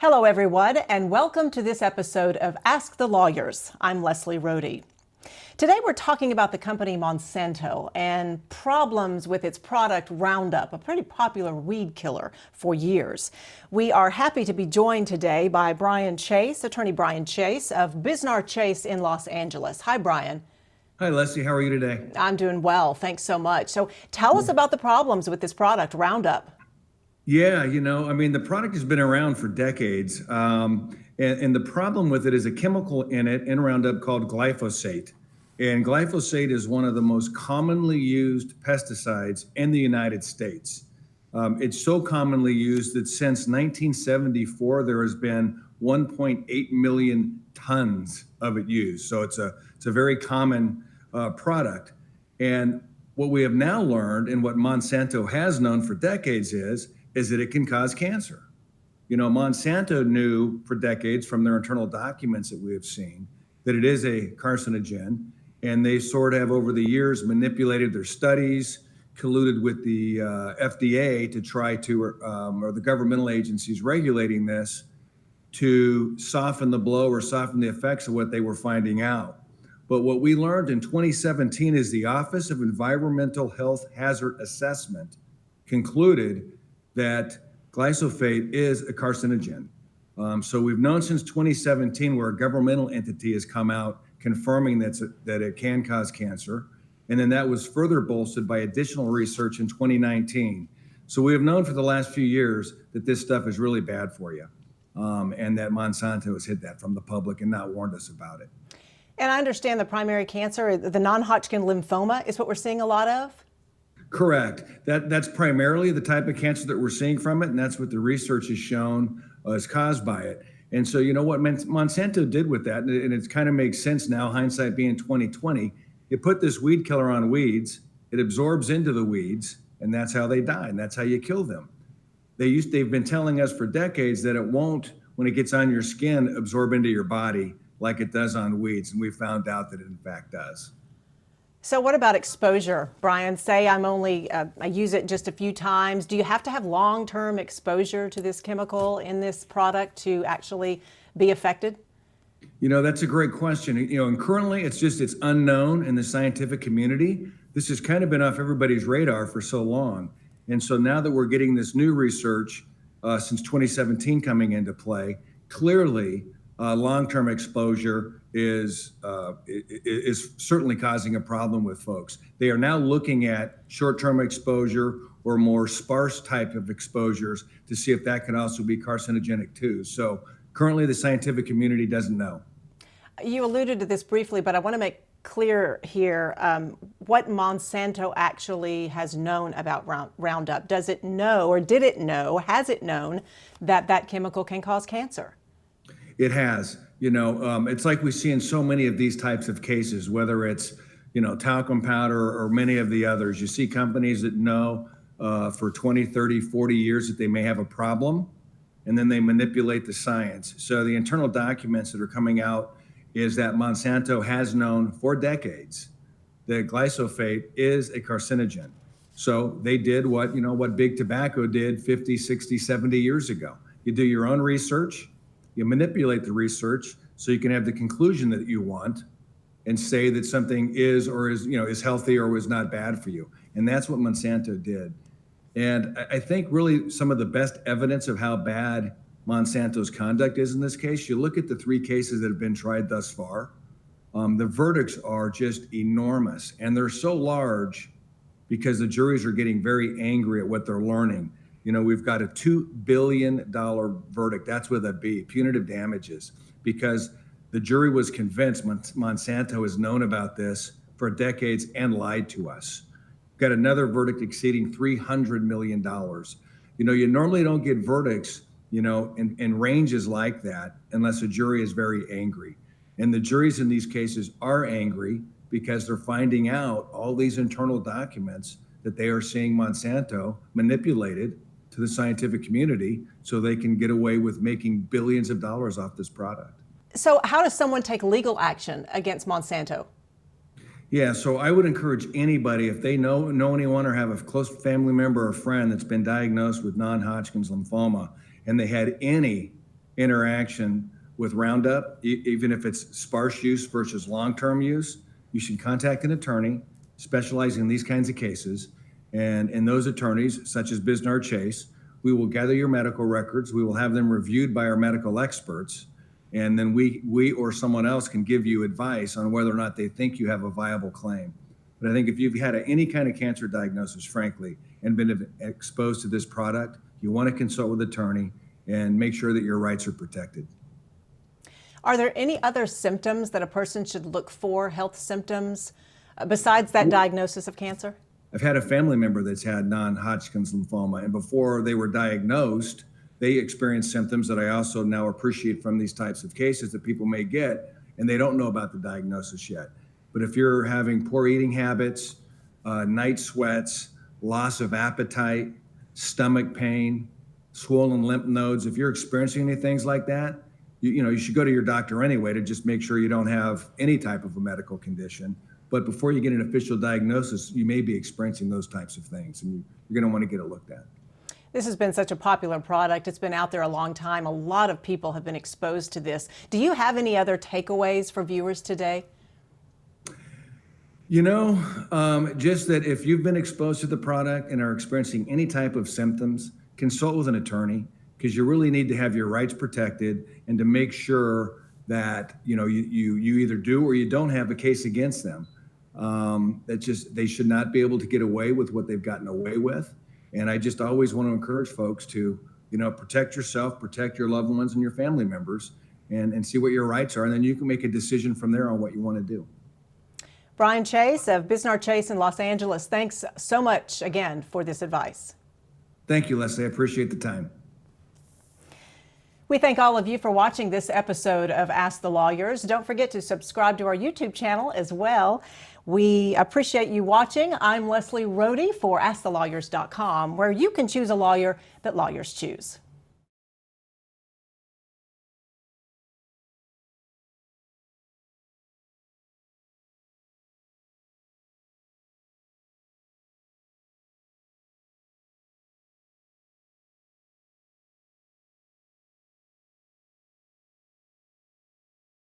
Hello, everyone, and welcome to this episode of Ask the Lawyers. I'm Leslie Rohde. Today, we're talking about the company Monsanto and problems with its product Roundup, a pretty popular weed killer for years. We are happy to be joined today by Brian Chase, attorney Brian Chase of Bisnar Chase in Los Angeles. Hi, Brian. Hi, Leslie. How are you today? I'm doing well. Thanks so much. So tell us about the problems with this product, Roundup. Yeah, the product has been around for decades. And the problem with it is a chemical in Roundup called glyphosate. And glyphosate is one of the most commonly used pesticides in the United States. It's so commonly used that since 1974, there has been 1.8 million tons of it used. So it's a very common product. And what we have now learned, and what Monsanto has known for decades, is that it can cause cancer. Monsanto knew for decades from their internal documents that we have seen that it is a carcinogen, and they sort of have over the years manipulated their studies, colluded with the FDA to try to, or the governmental agencies regulating this, to soften the blow or soften the effects of what they were finding out. But what we learned in 2017 is the Office of Environmental Health Hazard Assessment concluded that glysophate is a carcinogen. So we've known since 2017 where a governmental entity has come out confirming that it can cause cancer. And then that was further bolstered by additional research in 2019. So we have known for the last few years that this stuff is really bad for you. And that Monsanto has hid that from the public and not warned us about it. And I understand the primary cancer, the non-Hodgkin lymphoma, is what we're seeing a lot of? Correct. That's primarily the type of cancer that we're seeing from it, and that's what the research has shown is caused by it. And so, what Monsanto did with that, and it kind of makes sense now, hindsight being 2020. You put this weed killer on weeds, it absorbs into the weeds, and that's how they die, and that's how you kill them. They've been telling us for decades that it won't, when it gets on your skin, absorb into your body like it does on weeds, and we found out that it in fact does. So what about exposure, Brian? Say I use it just a few times. Do you have to have long-term exposure to this chemical in this product to actually be affected? That's a great question. And currently it's unknown in the scientific community. This has kind of been off everybody's radar for so long. And so now that we're getting this new research since 2017 coming into play, clearly long-term exposure is certainly causing a problem with folks. They are now looking at short-term exposure or more sparse type of exposures to see if that can also be carcinogenic too. So currently the scientific community doesn't know. You alluded to this briefly, but I want to make clear here what Monsanto actually has known about Roundup. Does it know, or did it know, has it known that chemical can cause cancer? It has. It's like we see in so many of these types of cases, whether it's, talcum powder or many of the others. You see companies that know for 20, 30, 40 years that they may have a problem, and then they manipulate the science. So the internal documents that are coming out is that Monsanto has known for decades that glysophate is a carcinogen. So they did what big tobacco did 50, 60, 70 years ago. You do your own research. You manipulate the research so you can have the conclusion that you want and say that something is healthy or is not bad for you. And that's what Monsanto did. And I think really some of the best evidence of how bad Monsanto's conduct is in this case, you look at the 3 cases that have been tried thus far, the verdicts are just enormous. And they're so large because the juries are getting very angry at what they're learning. We've got a $2 billion verdict. That's with a B, punitive damages, because the jury was convinced Monsanto has known about this for decades and lied to us. Got another verdict exceeding $300 million. You normally don't get verdicts, in ranges like that unless a jury is very angry. And the juries in these cases are angry because they're finding out all these internal documents that they are seeing Monsanto manipulated to the scientific community so they can get away with making billions of dollars off this product. So how does someone take legal action against Monsanto? Yeah, so I would encourage anybody, if they know anyone or have a close family member or friend that's been diagnosed with non-Hodgkin's lymphoma, and they had any interaction with Roundup, even if it's sparse use versus long-term use, you should contact an attorney specializing in these kinds of cases. And in those attorneys, such as Bisnar Chase, we will gather your medical records. We will have them reviewed by our medical experts. And then we or someone else can give you advice on whether or not they think you have a viable claim. But I think if you've had any kind of cancer diagnosis, frankly, and been exposed to this product, you want to consult with an attorney and make sure that your rights are protected. Are there any other symptoms that a person should look for, health symptoms, besides that diagnosis of cancer? I've had a family member that's had non-Hodgkin's lymphoma, and before they were diagnosed, they experienced symptoms that I also now appreciate from these types of cases that people may get, and they don't know about the diagnosis yet. But if you're having poor eating habits, night sweats, loss of appetite, stomach pain, swollen lymph nodes, if you're experiencing any things like that, you should go to your doctor anyway to just make sure you don't have any type of a medical condition. But before you get an official diagnosis, you may be experiencing those types of things, and you're going to want to get it looked at. This has been such a popular product. It's been out there a long time. A lot of people have been exposed to this. Do you have any other takeaways for viewers today? Just that if you've been exposed to the product and are experiencing any type of symptoms, consult with an attorney, because you really need to have your rights protected and to make sure that you either do or you don't have a case against them. They should not be able to get away with what they've gotten away with. And I just always want to encourage folks to protect yourself, protect your loved ones and your family members, and see what your rights are, and then you can make a decision from there on what you want to do. Brian Chase of Bisnar Chase in Los Angeles, thanks so much again for this advice. Thank you, Leslie. I appreciate the time. We thank all of you for watching this episode of Ask the Lawyers. Don't forget to subscribe to our YouTube channel as well. We appreciate you watching. I'm Leslie Rohde for AskTheLawyers.com, where you can choose a lawyer that lawyers choose.